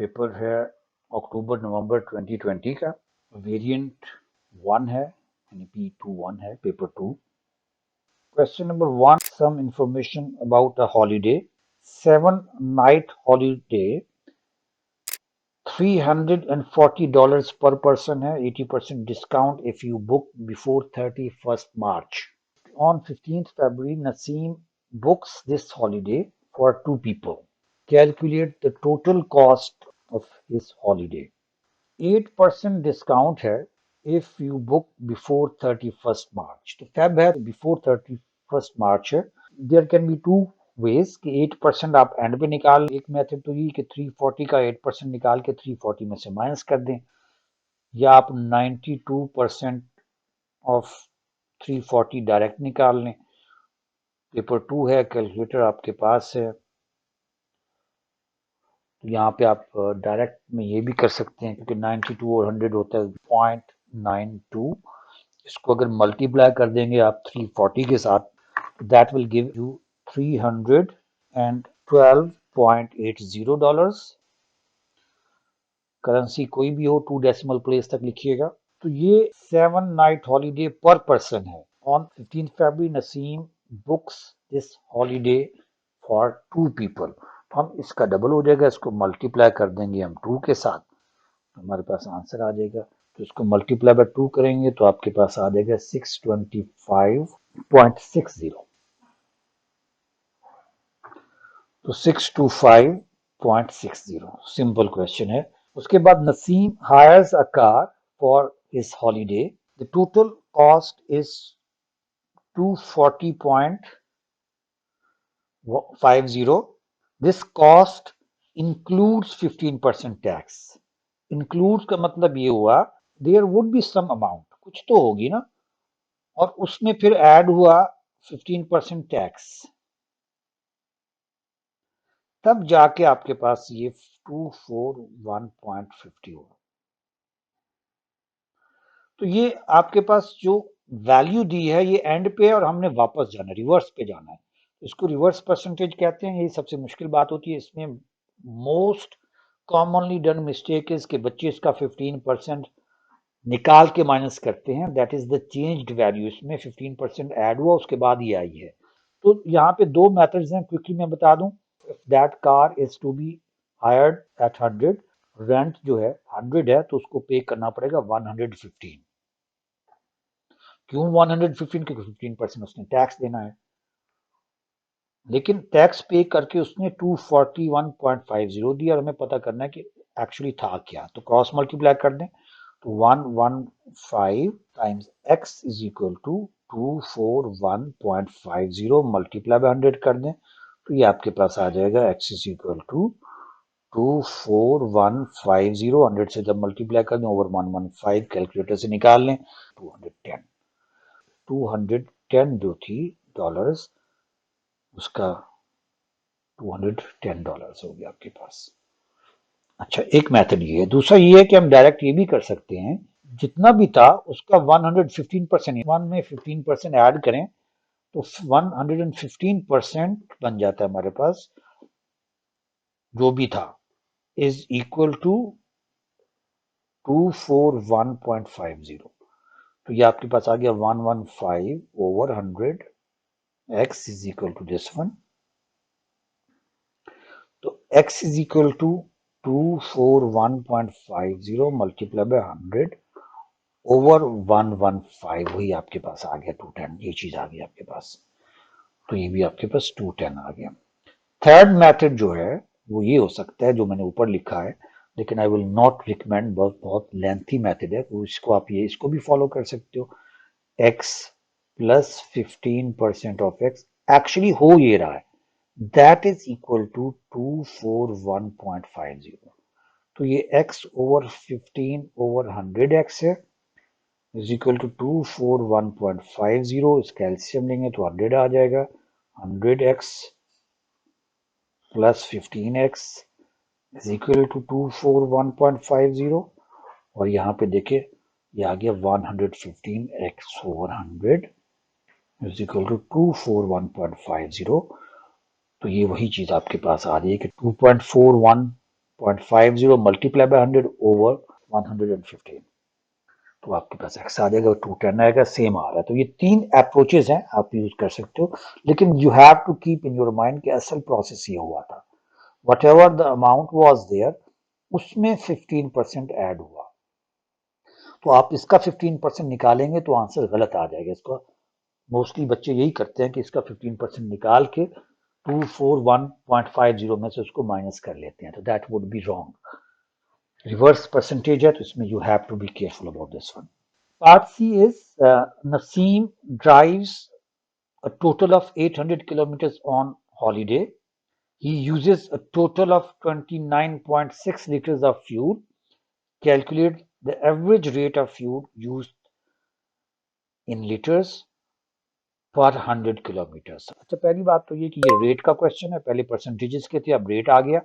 Paper है अक्टूबर नवंबर 2020 का। Variant 1 है यानी P21 है, paper 2। Question number 1, some information about a holiday. 7 night holiday $340 per person है, 80% discount if you book before 31st March. On 15th February, Naseem books this holiday for 2 people. Calculate the total cost of his holiday. 8% discount है if you book before 31st March. तो Feb है before 31st March है. There can be two ways कि 8% आप and पे निकाल, एक method तो ये कि 340 का 8% निकाल के 340 में से माइनस कर दें, या आप 92% ऑफ 340 डायरेक्ट निकाल लें। पेपर 2 है, कैलकुलेटर आपके पास है, तो यहाँ पे आप डायरेक्ट में ये भी कर सकते हैं क्योंकि 92 और 100 होता है 0.92। इसको अगर मल्टीप्लाई कर देंगे आप 340 के साथ, that will give you $312.80। Currency कोई भी हो, 2 डेसिमल प्लेस तक लिखिएगा। तो ये 7 नाइट हॉलीडे पर पर्सन है। On 15 February Naseem books this holiday for 2 people. तो हम इसका डबल हो जाएगा, इसको मल्टीप्लाई कर देंगे हम 2 के साथ, तो हमारे पास आंसर आ जाएगा। तो इसको मल्टीप्लाई बाय 2 करेंगे तो आपके पास आ जाएगा 625.60। तो 625.60 सिंपल क्वेश्चन है। उसके बाद Naseem hires a car for his holiday. The total cost is 240.50। This cost includes 15% tax. Includes का मतलब ये हुआ there would be some amount, कुछ तो होगी ना, और उसमें फिर ऐड हुआ 15% टैक्स, तब जाके आपके पास ये 241.50 होगा। तो ये आपके पास जो वैल्यू दी है ये एंड पे है और हमने वापस जाना है, रिवर्स पे जाना है। इसको रिवर्स परसेंटेज कहते हैं। ये सबसे मुश्किल बात होती है इसमें। Most commonly done mistake is कि बच्चे इसका 15% निकाल के माइनस करते हैं। That is the changed value. इसमें 15% ऐड हुआ, उसके बाद ये आई है। तो यहाँ पे 2 मेथड्स हैं, क्विकली मैं बता दूं। If that car is to be hired at 100, rent जो है 100 है, तो उसको पे करना पड़ेगा 115। क्यों 115? क्योंकि 15% उसने टैक्स देना है। लेकिन टैक्स पे करके उसने 241.50 दिया और हमें पता करना है कि एक्चुअली था क्या। तो क्रॉस मल्टीप्लाई कर दें तो 115 times x is equal to 241.50 multiply by 100 कर दें तो ये आपके पास आ जाएगा x इज इक्वल टू 24150। 100 से जब मल्टीप्लाई कर दें ओवर 115 कैलकुलेटर से निकाल लें 210 जो थी डॉलर्स, उसका $210 हो गया आपके पास। अच्छा, एक मेथड ये है। दूसरा ये है कि हम डायरेक्ट ये भी कर सकते हैं, जितना भी था उसका 115%, 1 में 15% ऐड करें तो 115% बन जाता है हमारे पास, जो भी था इज इक्वल टू 241.50। तो ये आपके पास आ गया 115 over 100, x is equal to this one. तो x is equal to 241.50 multiply by 100 over 115, वही आपके पास आ गया 210। ये चीज आ गई आपके पास, तो ये भी आपके पास 210 आ गया। थर्ड मेथड जो है वो ये हो सकता है जो मैंने ऊपर लिखा है, लेकिन आई विल नॉट रिकमेंड, बहुत बहुत लेंथी मेथड है, तो इसको आप ये इसको भी फॉलो कर सकते हो। x plus 15% of x actually हो ये रहा है, दैट इज इक्वल टू 241.50। तो ये x ओवर 15 ओवर 100x है इज इक्वल टू 241.50। इसका एलसीएम लेंगे तो 100 आ जाएगा। 100x plus 15x is equal to 241.50, और यहाँ पे देखिए ये आ गया 115x over 100 is equal to 241.50। तो ये वही चीज आपके पास आ रही है कि 241 0.50 मल्टीप्लाई बाय 100 ओवर 115, तो आपके पास x आ जाएगा, 210 आएगा, सेम आ रहा है। तो ये 3 अप्रोचेज हैं, आप यूज कर सकते हो, लेकिन you have to keep in your mind कि असल प्रोसेस ये हुआ था, whatever the amount was there उसमें 15% ऐड हुआ, तो आप इसका 15% निकालेंगे तो आंसर गलत आ जाएगा। इसका मोस्टली बच्चे यही करते हैं कि इसका 15% निकाल के 241.50 में से उसको माइनस कर लेते हैं, तो that would be wrong. Reverse percentage है, तो इसमें you have to be careful about this one. Part C is Naseem drives a total of 800 kilometers on holiday. He uses a total of 29.6 liters of fuel. Calculate the average rate of fuel used in liters पर 100 kilometres. अच्छा, पहली बात तो ये कि ये rate का question है, पहले परसेंटेजेस के थे, अब रेट आ गया।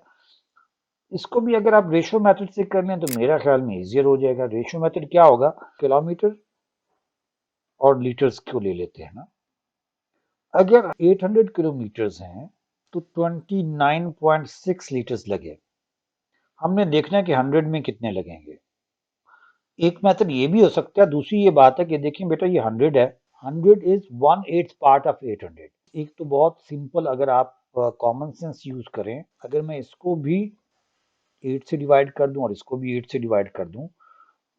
इसको भी अगर आप रेशो मेथड से कर लें तो मेरा ख्याल में इजियर हो जाएगा। रेशो मेथड क्या होगा, किलोमीटर और लीटर्स को ले लेते हैं ना। अगर 800 किलोमीटर्स हैं तो 29.6 लीटर्स लगे, हमने देखना है कि 100 में कितने लगेंगे। एक मेथड ये भी हो सकता है, दूसरी ये बात है कि देखिए बेटा ये 100 है, 100 इज 1/8 पार्ट ऑफ 800। एक तो बहुत सिंपल, अगर आप कॉमन सेंस यूज करें, अगर मैं इसको भी 8 से डिवाइड कर दूं और इसको भी 8 से डिवाइड कर दूं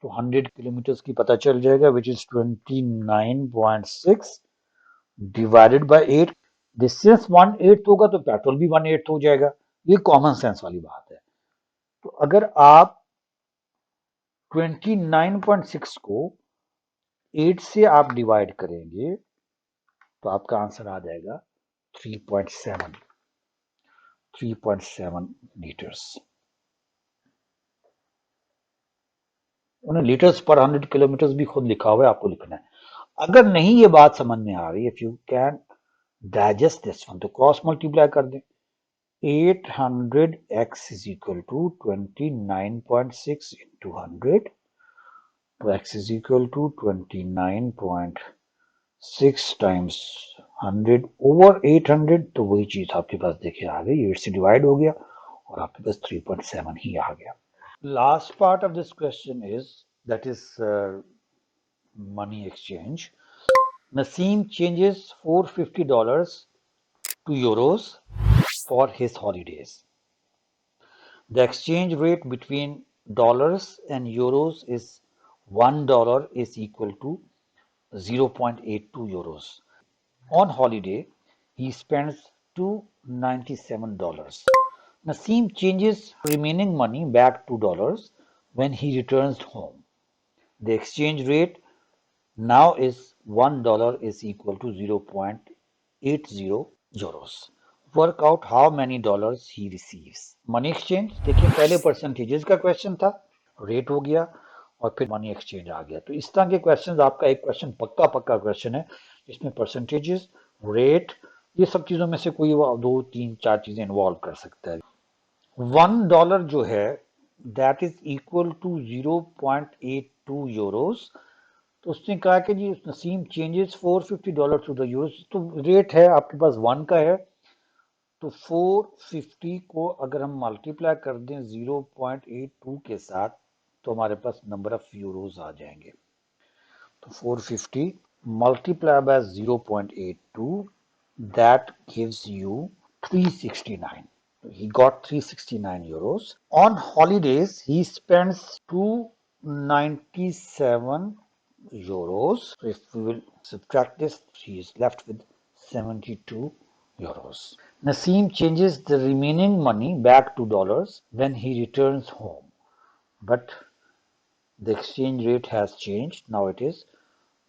तो 100 किलोमीटर्स की पता चल जाएगा, which is 29.6 divided by 8। Distance 1/8 होगा तो पेट्रोल भी 1/8 हो जाएगा। ये कॉमन सेंस वाली बात है। तो अगर आप 29.6 को 8 से आप डिवाइड करेंगे तो आपका आंसर आ जाएगा 3.7 लीटर्स। उन्हें लीटर्स पर 100 किलोमीटर्स भी खुद लिखा हुआ है, आपको लिखना है। अगर नहीं ये बात समझ में आ रही, if you can digest this one, तो क्रॉस मल्टीप्लाई कर दें। 800x is equal to 29.6 into 100, तो x is equal to 29.6 times 100 over 800, तो वही चीज आपके पास देखिए आ गई, 8 से डिवाइड हो गया और आपके पास 3.7 ही आ गया। Last part of this question is, that is money exchange. Naseem changes $450 to euros for his holidays. The exchange rate between dollars and euros is $1 is equal to 0.82 euros. On holiday, he spends $297. Naseem changes remaining money back to dollars when he returns home. The exchange rate now is $1 is equal to 0.80 euros. Work out how many dollars he receives. Money exchange देखिए, पहले percentages का question था, rate हो गया और फिर money exchange आ गया। तो इस तरह के क्वेश्चन, आपका एक क्वेश्चन पक्का क्वेश्चन है जिसमें परसेंटेजेस, रेट, ये सब चीजों में से कोई 2 3 4 चीजें इन्वॉल्व कर सकता है। $1 जो है that is equal to 0.82 euros. तो उसने कहा कि जी Naseem changes $450 to the euros, तो रेट है आपके पास 1 का है, तो 450 को अगर हम मल्टीप्लाई कर दें 0.82 के साथ तो हमारे पास नंबर ऑफ यूरोज आ जाएंगे। तो 450 multiply by 0.82, that gives you 369. He got 369 euros. On holidays, he spends 297 euros. So if we will subtract this, he is left with 72 euros. Naseem changes the remaining money back to dollars when he returns home. But the exchange rate has changed. Now it is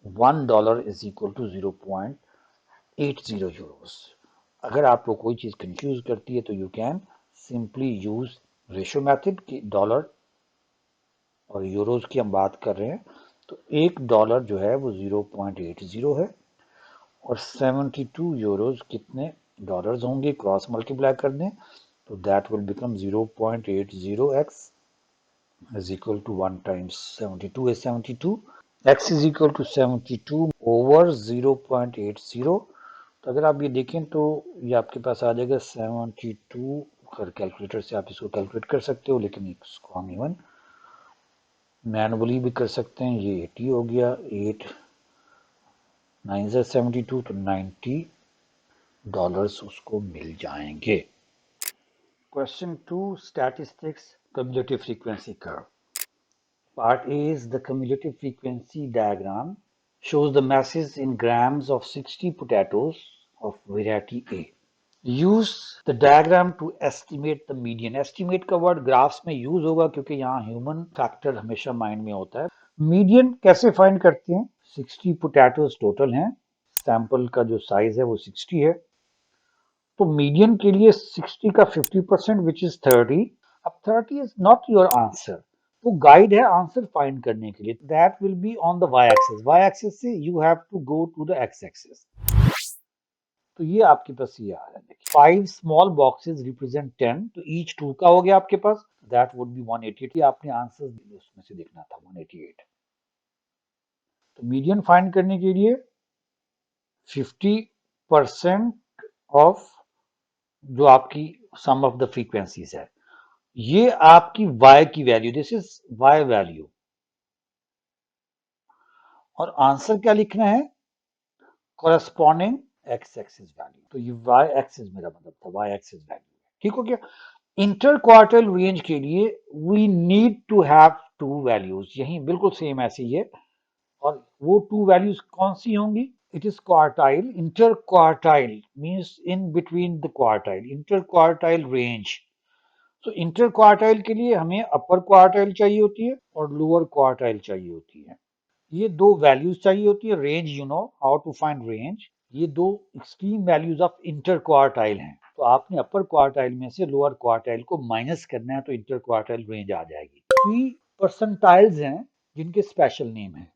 $1 is equal to 0.80 euros. अगर आपको कोई चीज confuse करती है तो you can simply use ratio method की, dollar और euros की हम बात कर रहे हैं, तो $1 जो है वो 0.80 है और 72 यूरोज कितने डॉलर्स होंगे, क्रॉस मल्टीप्लाई कर दें तो that will become 0.80x is equal to 1 times 72 is 72, x is equal to 72 over 0.80। तो अगर आप ये देखें तो ये आपके पास आ जाएगा 72 खैर कैलकुलेटर से आप इसको कैलकुलेट कर सकते हो, लेकिन इसको हम इवन मैनुअली भी कर सकते हैं। ये 80 हो गया, 8 9 72, तो $90 उसको मिल जाएंगे। Question 2, statistics cumulative frequency curve. Part A is the cumulative frequency diagram shows the masses in grams of 60 potatoes of variety A. Use the diagram to estimate the median. Estimate का वर्ड ग्राफ्स में use होगा क्योंकि यहाँ human factor हमेशा mind में होता है। Median कैसे फाइंड करते हैं? 60 पोटैटोज टोटल हैं, सैंपल का जो साइज है वो 60 है, तो मीडियन के लिए 60 का 50% विच इज 30। अब 30 इज नॉट योर आंसर, वो गाइड है आंसर फाइंड करने के लिए। That will be on the Y axis, Y axis से you have to go to the X axis. तो ये आपके पास ये आ रहा है, देखिए 5 स्मॉल बॉक्सेस रिप्रेजेंट 10, तो ईच 2 का हो गया आपके पास, दैट वुड बी 188। आपने आंसर उसमें से देखना था 188। तो मीडियन फाइंड करने के लिए 50% ऑफ जो आपकी सम ऑफ द फ्रीक्वेंसीज है, ये आपकी y की value, this is y value, और आंसर क्या लिखना है? Corresponding x axis value. तो ये y एक्सिस मेरा मतलब था, y एक्सिस वैल्यू। ठीक हो गया। इंटर क्वार्टल रेंज के लिए we need to have two values, यही बिल्कुल सेम ऐसे ही है, और वो टू वैल्यूज कौन सी होंगी? It is quartile, inter quartile means in between the quartile, inter quartile range. तो इंटर क्वार्टाइल के लिए हमें अपर क्वार्टाइल चाहिए होती है और लोअर क्वार्टाइल चाहिए होती है, ये दो वैल्यूज चाहिए होती है। Range, you know how to find range, ये दो extreme values of inter quartile हैं, तो आपने अपर क्वार्टाइल में से लोअर क्वार्टाइल को माइनस करना है, तो इंटर क्वार्टाइल रेंज आ जाएगी। 3 परसेंटाइल्स हैं जिनके स्पेशल नेम है,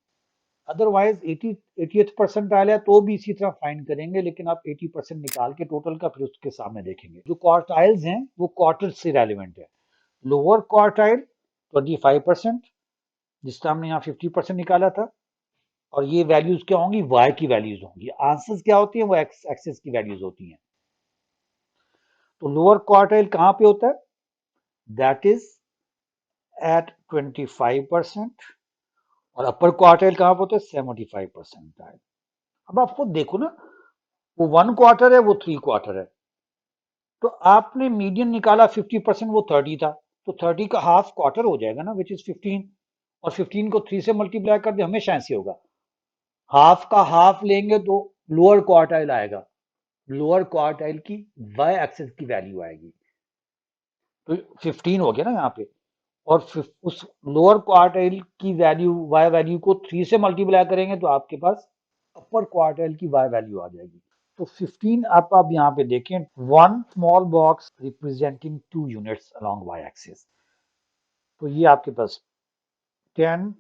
अदरवाइज 80th परसेंटाइल है तो भी इसी तरह फाइंड करेंगे, लेकिन आप 80% निकाल के टोटल का फिर उसके सामने देखेंगे। जो क्वार्टाइल्स हैं वो क्वार्टर से रेलिवेंट है। लोअर क्वार्टाइल 25%, जिसका हमने यहाँ 50% निकाला था, और ये वैल्यूज क्या होंगी? y की वैल्यूज होंगी। आंसर्स क्या होती है? वो x एक्सिस की वैल्यूज होती हैं। तो लोअर क्वार्टाइल कहां पे होता है? दैट इज एट 25%, और अपर क्वार्टाइल कहां पे होता है? 75%। अब आप खुद देखो ना, वो 1 क्वार्टर है, वो 3 क्वार्टर है, तो आपने मीडियन निकाला 50%, वो 30 था, तो 30 का हाफ क्वार्टर हो जाएगा ना, विच इज 15, और 15 को 3 से मल्टीप्लाई कर दे, हमेशा ऐसे होगा, हाफ का हाफ लेंगे तो लोअर क्वार्टाइल आएगा, लोअर क्वार्टाइल की y एक्सिस की वैल्यू आएगी, तो 15 हो गया ना यहाँ पे, और उस लोअर क्वार्टाइल की वैल्यू y वैल्यू को 3 से मल्टीप्लाई करेंगे तो आपके पास अपर क्वार्टाइल की y वैल्यू आ जाएगी। तो 15 आप यहाँ पे देखें, one small box representing 2 units along y axis, तो ये आपके पास 10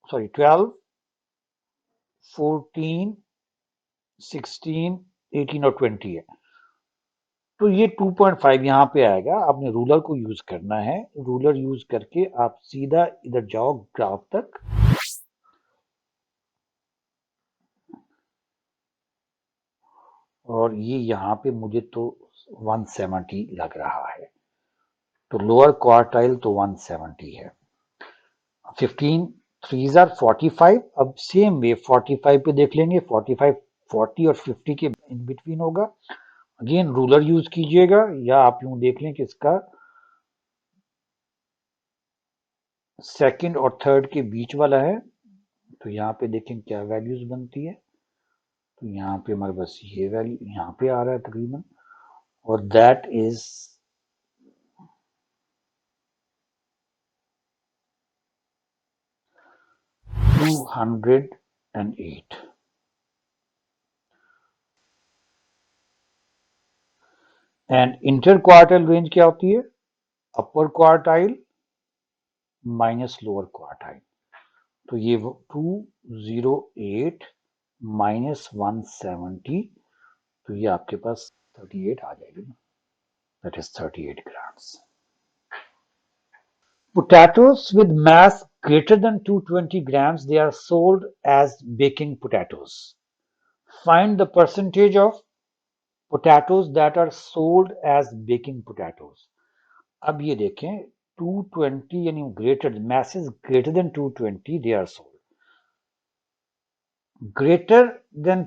सॉरी 12 14 16 18 और 20 है, तो ये 2.5 यहाँ पे आएगा। आपने रूलर को यूज करना है, रूलर यूज करके आप सीधा इधर जाओ ग्राफ तक, और ये यहाँ पे मुझे तो 170 लग रहा है, तो लोअर क्वार्टाइल तो 170 है। 15 3s आर 45, अब सेम वे 45 पे देख लेंगे, 45 40 और 50 के इन बिटवीन होगा। अगेन रूलर यूज कीजिएगा, या आप यूं देख लें कि इसका सेकंड और थर्ड के बीच वाला है, तो यहाँ पे देखें क्या वैल्यूज बनती है, तो यहाँ पे हमारे पास ये वैल्यू यहाँ पे आ रहा है तकरीबन, और that is 208। And inter quartile range क्या होती है? अपर क्वार्टाइल माइनस लोअर क्वार्टाइल, तो ये 208 माइनस 170, तो ये आपके पास 38 आ जाएगी ना, that is 38 grams. Potatoes with mass greater than 220 grams, they are sold as baking potatoes. Find the percentage of potatoes that are sold as baking potatoes. अब ये देखें 220 यानी greater masses greater than 220 they are sold. Greater than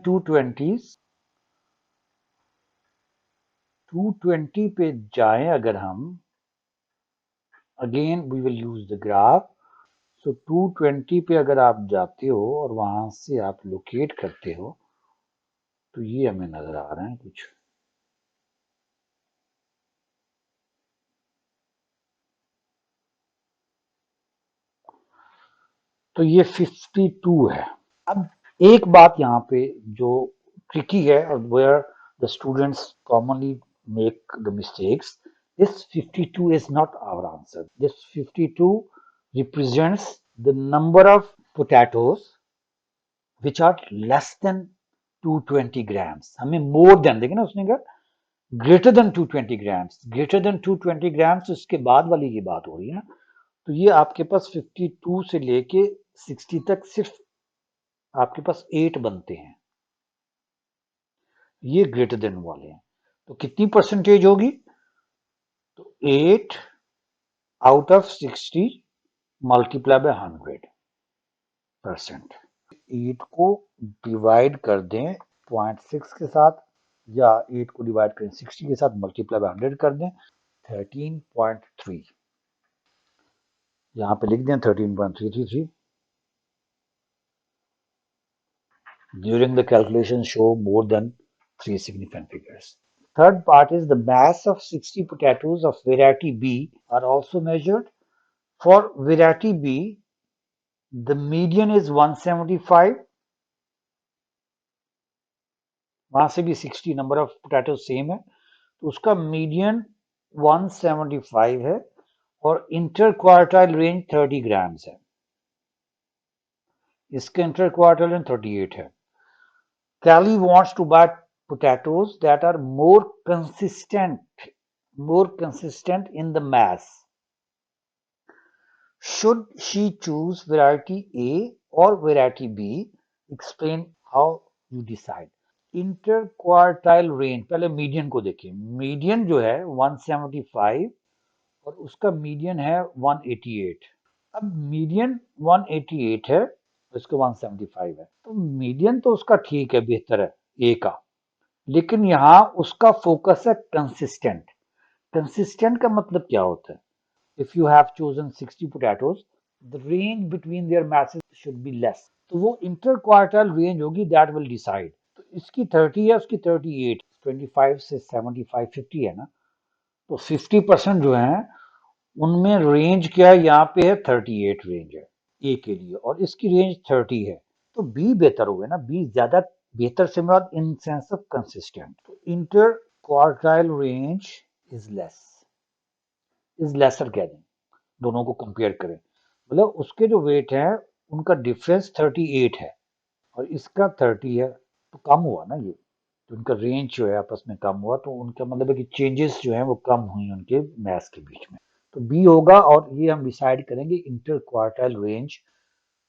220 पे जाएं अगर हम, again we will use the graph. So 220 पे अगर आप जाते हो और वहां से आप लोकेट करते हो तो ये हमें नजर आ रहा है कुछ। तो ये 52 है। अब एक बात यहाँ पे जो ट्रिकी है और where the students commonly make the mistakes, this 52 is not our answer. This 52 represents the number of potatoes which are less than 220 grams. हमें more than देखे ना, उसने कहा greater than 220 grams, greater than 220 grams उसके बाद वाली की बात हो रही है ना। तो ये आपके पास 52 से लेके 60 तक सिर्फ आपके पास 8 बनते हैं, ये ग्रेटर देन वाले हैं। तो कितनी परसेंटेज होगी? तो 8 आउट ऑफ 60 मल्टीप्लाई बाय 100%। 8 को डिवाइड कर दें 0.6 के साथ, या 8 को डिवाइड करें 60 के साथ, मल्टीप्लाई बाय 100 कर दें 13.3। यहां पे लिख दें 13.333। During the calculation show more than 3 significant figures. Third part is the mass of 60 potatoes of variety B are also measured. For variety B, the median is 175. वहां से भी 60 नंबर ऑफ पोटैटो सेम है, तो उसका median 175 है और inter quartile range 30 grams है। इसका इंटर क्वार्टाइल रेंज 38 है। Kelly wants to buy potatoes that are more consistent in the mass. Should she choose variety A or variety B? Explain how you decide. Interquartile range, पहले median को देखिए। Median जो है 175 और उसका median है 188। अब मीडियन 188 है, उसका 175 है, तो मीडियन तो उसका ठीक है, बेहतर है ए का। लेकिन यहां उसका फोकस है कंसिस्टेंट। कंसिस्टेंट का मतलब क्या होता है? If you have chosen 60 potatoes, the range between their masses should be less, तो वो इंटर क्वार्टाइल रेंज होगी, दैट विल डिसाइड। तो इसकी 30 है, उसकी 38, 25 से 75 50 है ना, तो 50% जो है उनमें रेंज क्या है, यहाँ पे है 38 रेंज है ए के लिए, और इसकी रेंज 30 है। तो बी बेहतर हो गया ना, बी ज्यादा बेहतर से मुराद इन सेंस ऑफ कंसिस्टेंट। तो inter quartile range is less, is lesser कह दें, दोनों को कंपेयर करें, मतलब उसके जो वेट है उनका डिफरेंस 38 है और इसका 30 है, तो कम हुआ ना ये, तो उनका रेंज जो है आपस में कम हुआ, तो उनका मतलब है कि चेंजेस जो है वो कम हुई उनके मैथ्स के बीच में। तो बी होगा, और ये हम डिसाइड करेंगे इंटर क्वार्टाइल रेंज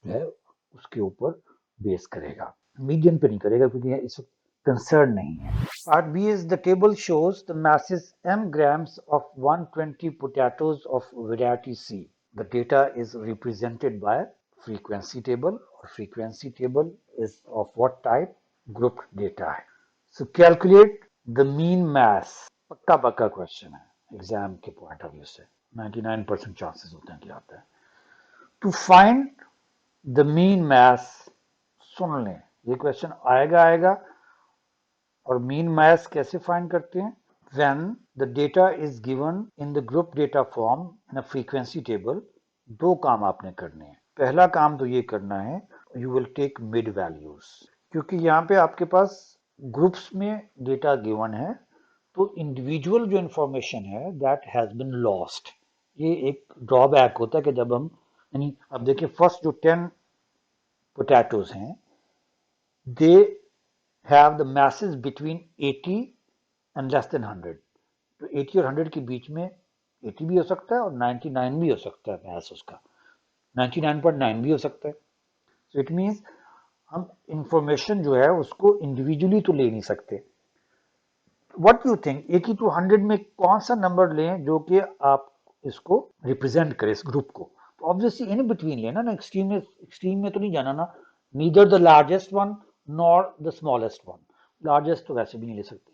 जो है उसके ऊपर बेस करेगा, मीडियन पे नहीं करेगा, क्योंकि इस वक्त कंसर्न नहीं है। Part B is the table shows the masses m grams of 120 potatoes of variety C. The data is represented by frequency table, or frequency table is of what type? Grouped data है। So calculate the mean mass. पक्का पक्का question है exam के point of view से, 99% chances होते हैं कि आता है। टू फाइंड द मीन मास, सुन लें ये क्वेश्चन आएगा आएगा। और मीन मास कैसे फाइंड करते हैं? when the data is given in the group data form in a frequency table, दो काम आपने करने हैं। पहला काम तो ये करना है, you will take mid values, क्योंकि यहाँ पे आपके पास ग्रुप्स में डेटा गिवन है, तो इंडिविजुअल जो इंफॉर्मेशन है दैट हैज बीन लॉस्ट। ये एक ड्रॉबैक होता है कि जब हम, यानी अब देखिए फर्स्ट जो 10 पोटैटोज हैं, they have the masses between 80 and less than 100। तो 80 और 100 के बीच में 80 भी हो सकता है और 99 भी हो सकता है, मैथ्स उसका 99.9 भी हो सकता है। सो इट मीन्स हम इंफॉर्मेशन जो है उसको इंडिविजुअली तो ले नहीं सकते, व्हाट यू थिंक 80 to 100 में कौन सा नंबर लें जो कि आप इसको रिप्रेजेंट करे इस ग्रुप को? तो ऑब्वियसली इन बिटवीन लेना ना, एक्सट्रीम में तो नहीं जाना ना, neither the largest one nor the smallest one. Largest तो वैसे भी नहीं ले सकते।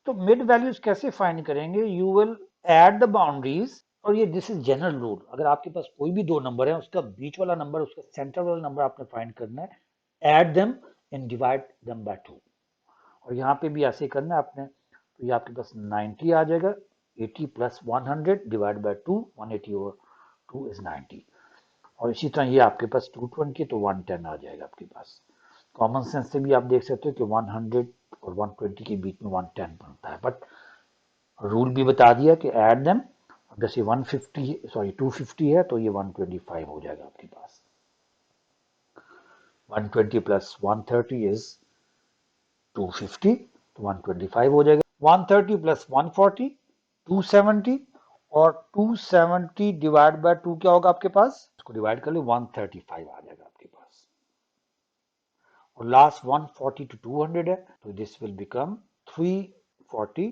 तो मिड वैल्यूज कैसे फाइंड करेंगे? You will add the boundaries, और ये दिस इज जनरल रूल, अगर आपके पास कोई भी दो नंबर है, उसका बीच वाला नंबर, उसका सेंटर वाला नंबर आपने फाइंड करना है, add them and divide them by 2। और यहाँ पे भी ऐसे ही करना है आपने। तो ये आपके पास 90 आ जाएगा, 80 plus 100 divide by 2, 180 over 2 is 90। और इसी तरह ये आपके पास 220 तो 110 आ जाएगा आपके पास। कॉमन सेंस से भी आप देख सकते हो कि 100 और 120 के बीच में 110 बनता है, बट रूल भी बता दिया कि ऐड देम। जैसे 250 है तो ये 125 हो जाएगा आपके पास। 120 प्लस 130 इज 250, तो 125 हो जाएगा। 130 प्लस 140 270, और 270 डिवाइड बाय 2 क्या होगा आपके पास? इसको डिवाइड कर लो, 135 आ जाएगा आपके पास। और लास्ट 140 to 200 है, तो दिस विल बिकम 340,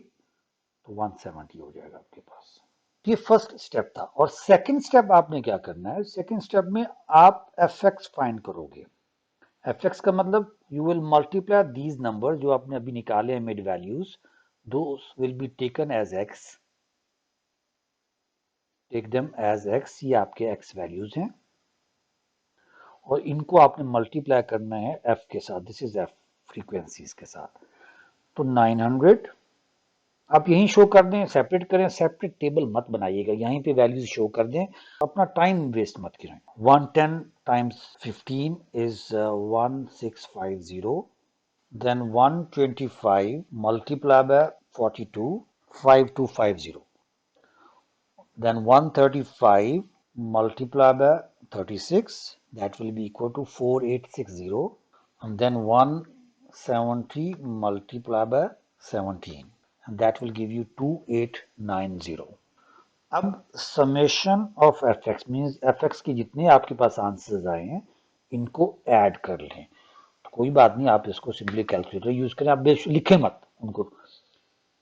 तो 170 हो जाएगा आपके पास। ये फर्स्ट स्टेप था। और सेकंड स्टेप आपने क्या करना है? सेकंड स्टेप में आप एफ एक्स फाइंड करोगे। एफ एक्स का मतलब you will multiply these numbers जो आपने अभी निकाले हैं mid values, those will be taken as x, take them as x, ये आपके एक्स वैल्यूज हैं, और इनको आपने मल्टीप्लाई करना है एफ के साथ, दिस इज एफ फ्रीक्वेंसीज के साथ। तो 900 आप यहीं शो कर दें, सेपरेट करें, सेपरेट टेबल मत बनाइएगा, यहीं पे वैल्यूज शो कर दें, अपना टाइम वेस्ट मत करें। 110 times 15 is 1650, then 125 multiply by 42, 5250, then 135 multiply by 36, that will be equal to 4860, and then 170 multiply by 17, and that will give you 2890। अब summation of F x means F x के जितने आपके पास answers आए हैं इनको add कर लें। तो कोई बात नहीं, आप इसको सिंपली कैलकुलेटर यूज करें, आप लिखें मत उनको,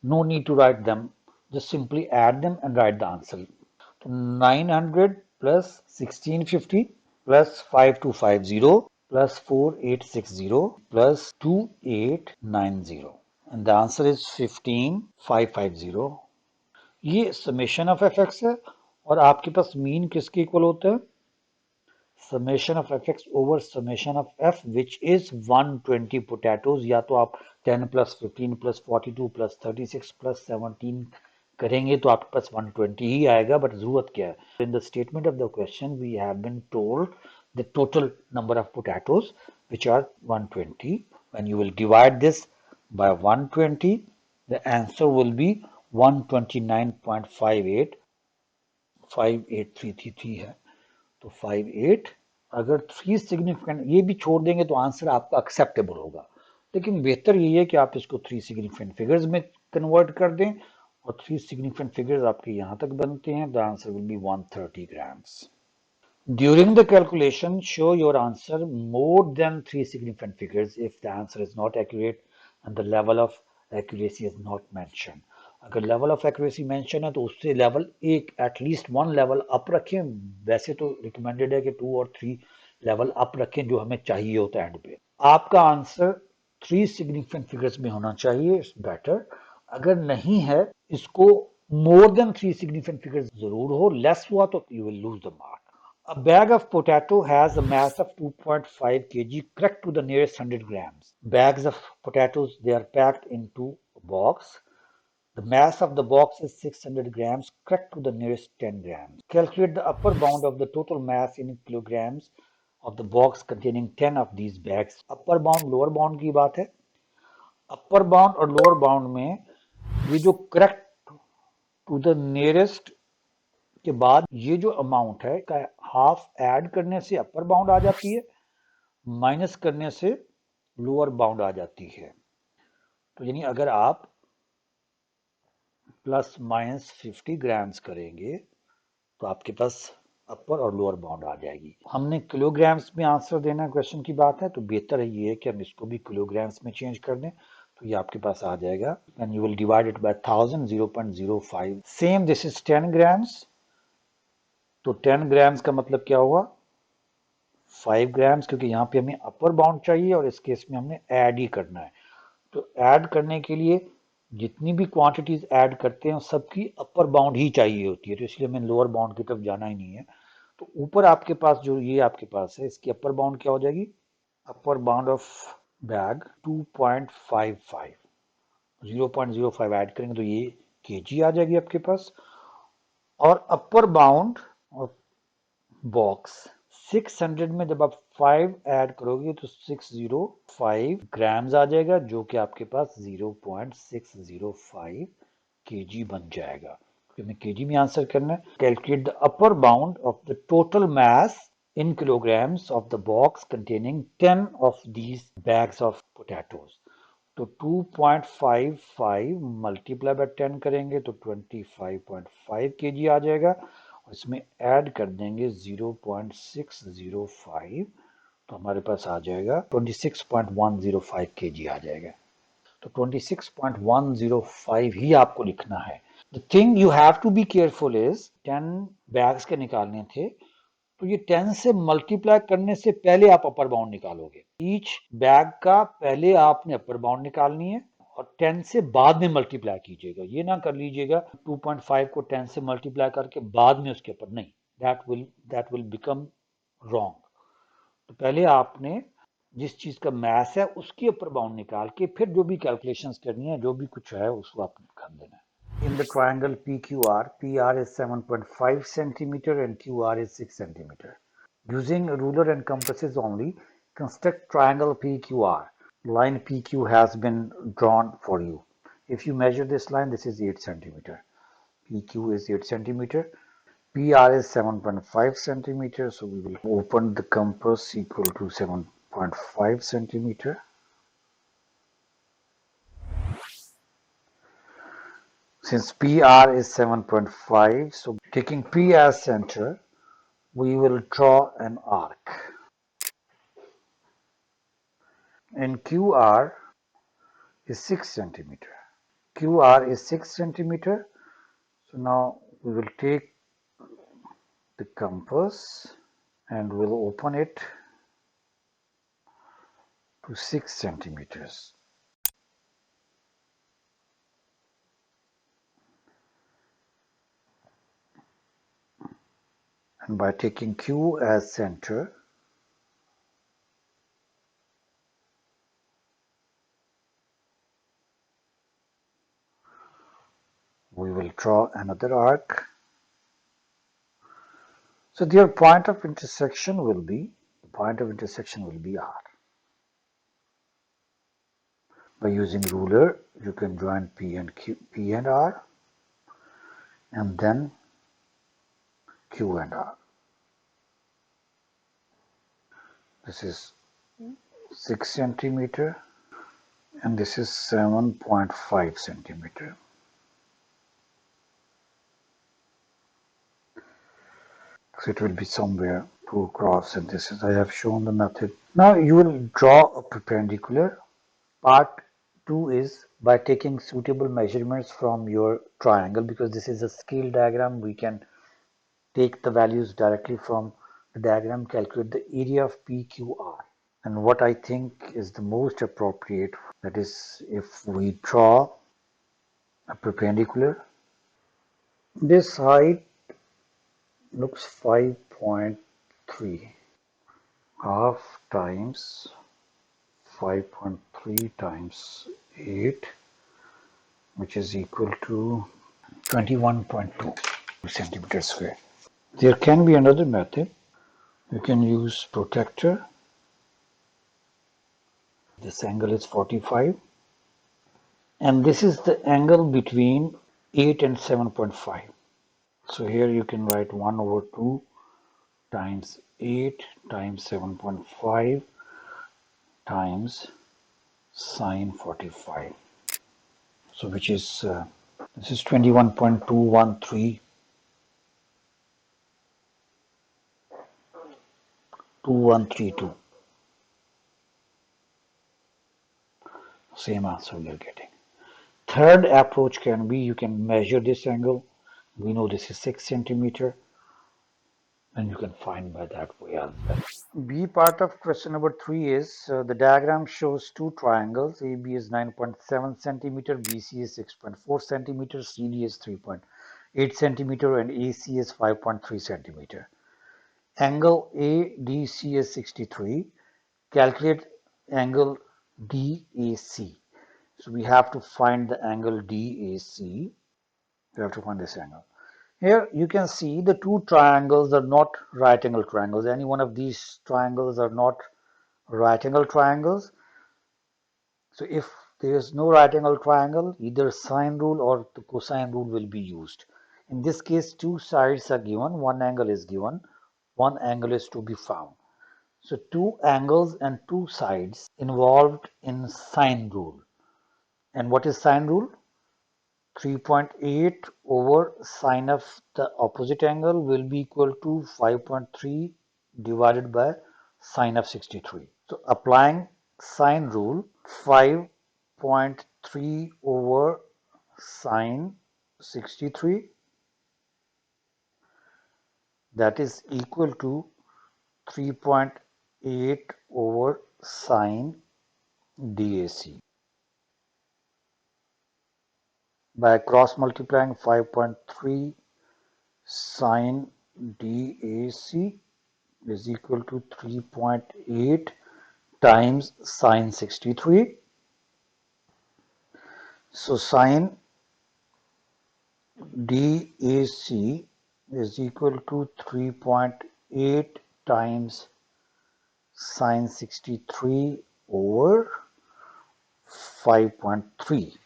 no need to write them, just simply add them and write the answer. तो 900 plus 1650 plus 5250 plus 4860 plus 2890, and the answer is 15550। ये समेशन ऑफ एफ एक्स है, और आपके पास मीन किसके इक्वल होता है? Summation of F x over summation of F, which is 120 potatoes. या तो आप 10 प्लस 15 प्लस 42 प्लस 36 प्लस 17 करेंगे तो आपके पास 120 ही आएगा, बट जरूरत क्या है? In the statement of the question we have been told the total number of potatoes which are 120. When you will divide this by 120, the answer will be 129.58, 58333 है, तो 58। अगर 3 सिग्निफिकेंट ये भी छोड़ देंगे तो आंसर आपका एक्सेप्टेबल होगा, लेकिन बेहतर ये है कि आप इसको 3 सिग्निफिकेंट फिगर्स में कन्वर्ट कर दें, और 3 सिग्निफिकेंट फिगर्स आपके यहाँ तक बनते हैं, the answer will be 130 grams. During the calculation, show your answer more than 3 significant figures if the answer is not accurate and the level of accuracy is not mentioned. अगर level of accuracy mention है तो उससे level एक at least one level up रखें, वैसे तो recommended है कि 2 और 3 level up रखें जो हमें चाहिए होता है एंड पे। आपका आंसर 3 significant figures में होना चाहिए, इट्स बेटर। अगर नहीं है, इसको more than 3 significant figures जरूर हो, less हुआ तो you will lose the mark. A bag of potato has a mass of 2.5 kg, correct to the nearest 100 grams. Bags of potatoes, they are packed into a box. The mass of the box is 600 grams, correct to the nearest 10 grams. Calculate the upper bound of the total mass in kilograms of the box containing 10 of these bags. Upper bound, lower bound की बात है। Upper bound और lower bound में ये जो correct to the nearest के बाद ये जो अमाउंट है का हाफ ऐड करने से अपर बाउंड आ जाती है, माइनस करने से लोअर बाउंड आ जाती है। तो यानी अगर आप प्लस माइनस 50 ग्राम्स करेंगे तो आपके पास अपर और लोअर बाउंड आ जाएगी। हमने किलोग्राम्स में आंसर देना क्वेश्चन की बात है, तो बेहतर है ये कि हम इसको भी किलोग्राम्स में चेंज कर दें। तो ये आपके पास आ जाएगा and you will divide it by 1000 0.05 same this is 10 grams तो 10 ग्राम्स का मतलब क्या हुआ 5 ग्राम्स क्योंकि यहाँ पे हमें अपर बाउंड चाहिए और इस केस में हमने ऐड ही करना है तो ऐड करने के लिए जितनी भी क्वांटिटीज ऐड करते हैं सबकी अपर बाउंड ही चाहिए होती है तो इसलिए हमें लोअर बाउंड की तरफ जाना ही नहीं है तो ऊपर आपके पास जो ये आपके पास है इसकी अपर बाउंड क्या हो जाएगी upper bound of bag 2.55 0.05 add करेंगे तो ये केजी आ जाएगी आपके पास और अपर बाउंड ऑफ बॉक्स 600 में जब आप 5 ऐड करोगे तो 605 ग्राम्स आ जाएगा जो कि आपके पास 0.605 केजी बन जाएगा क्योंकि हमें केजी में आंसर करना है calculate the upper bound of the total mass in kilograms of the box containing 10 of these bags of potatoes. तो 2.55 मल्टीप्लाई बाय 10 करेंगे तो 25.5 केजी आ जाएगा और इसमें ऐड कर देंगे 0.605 तो हमारे पास आ जाएगा 26.105 केजी आ जाएगा तो 26.105 ही आपको लिखना है the thing you have to be careful is 10 bags के निकालने थे तो ये 10 से मल्टीप्लाई करने से पहले आप अपर बाउंड निकालोगे ईच बैग का पहले आपने अपर बाउंड निकालनी है और 10 से बाद में मल्टीप्लाई कीजिएगा ये ना कर लीजिएगा 2.5 को 10 से मल्टीप्लाई करके बाद में उसके ऊपर नहीं दैट विल बिकम रॉन्ग तो पहले आपने जिस चीज का मैथ है उसके ऊपर बाउंड निकाल के फिर जो भी कैलकुलेशंस करनी है जो भी कुछ है उसको आपने कर देना है in the triangle PQR, PR is 7.5 centimeter and QR is 6 centimeter. Using ruler and compasses only, construct triangle PQR. Line PQ has been drawn for you. If you measure this line, this is 8 centimeter. PQ is 8 centimeter. PR is 7.5 centimeter. So we will open the compass equal to 7.5 centimeter. Since PR is 7.5, so taking P as center, we will draw an arc. And QR is 6 centimeter. QR is 6 centimeter. So now we will take the compass and we'll open it to 6 centimeters. And by taking Q as center, we will draw another arc. So their point of intersection will be R. By using ruler, you can join P and R, and then Q and R. This is 6 centimeter, and this is 7.5 centimeter. So it will be somewhere 2 across, and this is I have shown the method. Now you will draw a perpendicular. Part 2 is by taking suitable measurements from your triangle, because this is a scale diagram. We can take the values directly from the diagram, calculate the area of PQR. And what I think is the most appropriate, that is, if we draw a perpendicular, this height looks 5.3, half times 5.3 times 8, which is equal to 21.2 centimeters square. There can be another method. You can use protractor. This angle is 45, and this is the angle between 8 and 7.5. So here you can write 1 over 2 times 8 times 7.5 times sine 45. So which is this is 21.21322. Same answer we are getting. Third approach can be you can measure this angle. We know this is 6 centimeter, and you can find by that way as well. B part of question number 3 is the diagram shows two triangles. AB is 9.7 centimeter, BC is 6.4 centimeter, CD is 3.8 centimeter, and AC is 5.3 centimeter. Angle ADC is 63. Calculate angle DAC. So we have to find the angle DAC. We have to find this angle. Here you can see the two triangles are not right angle triangles. Any one of these triangles are not right angle triangles. So if there is no right angle triangle, either sine rule or the cosine rule will be used. In this case, two sides are given, one angle is given, one angle is to be found. So two angles and two sides involved in sine rule. And what is sine rule? 3.8 over sine of the opposite angle will be equal to 5.3 divided by sine of 63. So applying sine rule, 5.3 over sine 63, that is equal to 3.8 over sine DAC. By cross multiplying 5.3 sine DAC is equal to 3.8 times sine 63. So sine DAC is equal to 3.8 times sine 63 over 5.3.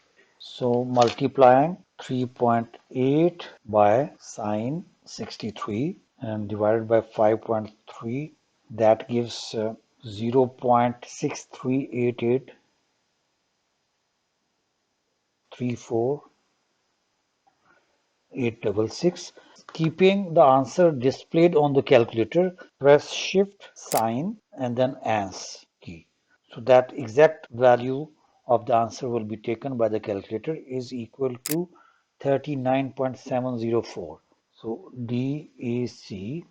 So multiplying 3.8 by sine 63 and divided by 5.3, that gives 0.638834866. Keeping the answer displayed on the calculator, press shift sign and then ans key. So that exact value of the answer will be taken by the calculator is equal to 39.704. So DAC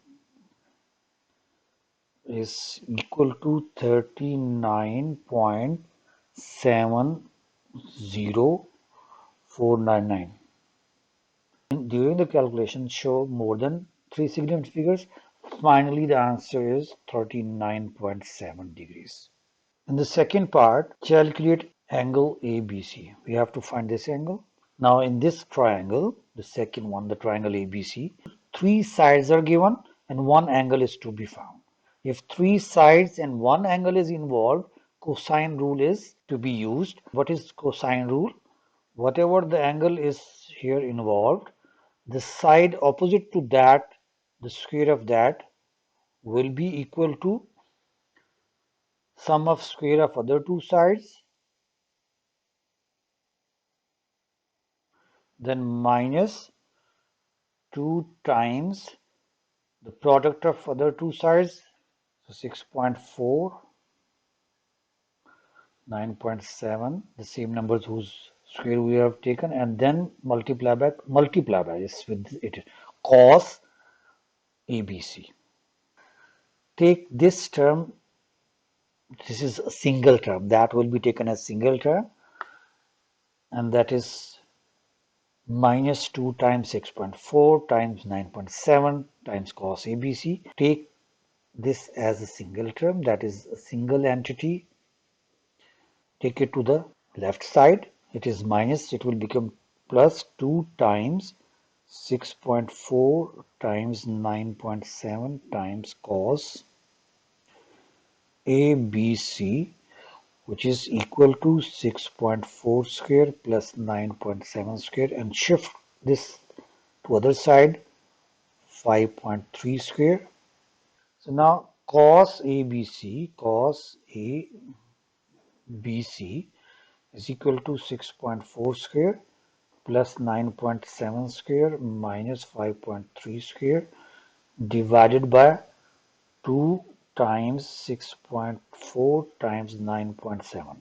is equal to 39.70499. During the calculation show more than three significant figures. Finally, the answer is 39.7 degrees. In the second part, calculate angle ABC. We have to find this angle. Now in this triangle, the second one, the triangle ABC, three sides are given and one angle is to be found. If three sides and one angle is involved, cosine rule is to be used. What is cosine rule? Whatever the angle is here involved, the side opposite to that, the square of that, will be equal to sum of square of other two sides, then minus 2 times the product of other two sides, so 6.4, 9.7, the same numbers whose square we have taken, and then multiply by yes, with it cos ABC. Take this term, this is a single term, that will be taken as single term, and that is minus 2 times 6.4 times 9.7 times cos ABC. Take this as a single term, that is a single entity. Take it to the left side. It is minus, it will become plus 2 times 6.4 times 9.7 times cos ABC, which is equal to 6.4 square plus 9.7 square, and shift this to other side, 5.3 square. So now cos ABC is equal to 6.4 square plus 9.7 square minus 5.3 square divided by 2 times 6.4 times 9.7.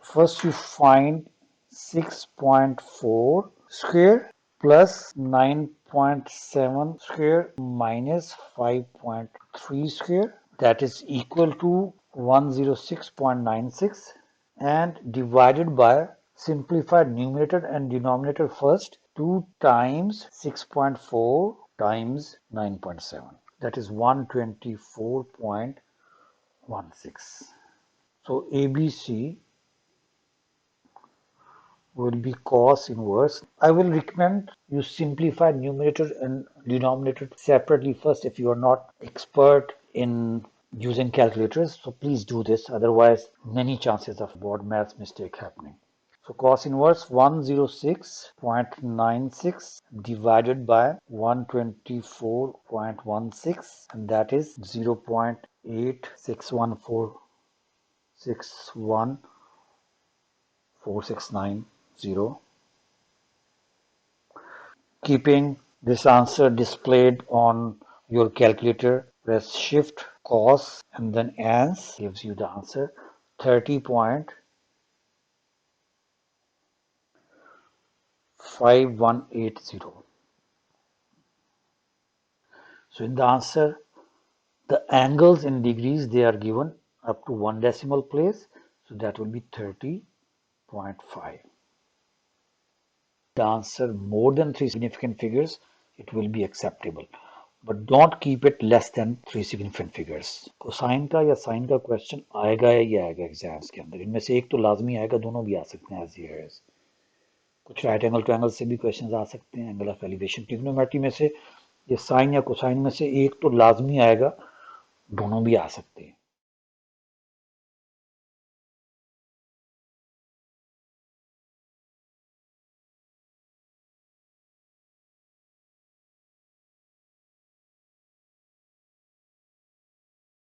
First you find 6.4 square plus 9.7 square minus 5.3 square, that is equal to 106.96, and divided by simplified numerator and denominator first. 2 times 6.4 times 9.7, that is 124.16. So ABC will be cos inverse. I will recommend you simplify numerator and denominator separately first if you are not expert in using calculators. So please do this, otherwise many chances of board math mistake happening. So cos inverse 106.96 divided by 124.16, and that is 0.8614614690. Keeping this answer displayed on your calculator, press shift cos and then ans, gives you the answer 30.5180. So in the answer, the angles in degrees, they are given up to one decimal place, so that will be 30.5. The answer more than three significant figures, it will be acceptable, but don't keep it less than three significant figures. Cosine का या sign का question आएगा ही आएगा exams के अंदर, इनमें से एक तो लाजमी आएगा, दोनों भी आ सकते हैं एज ये है। कुछ राइट एंगल ट्रायंगल से भी क्वेश्चंस आ सकते हैं, एंगल ऑफ एलिवेशन ट्रिग्नोमेट्री में से ये साइन या कोसाइन में से एक तो लाजमी आएगा, दोनों भी आ सकते हैं।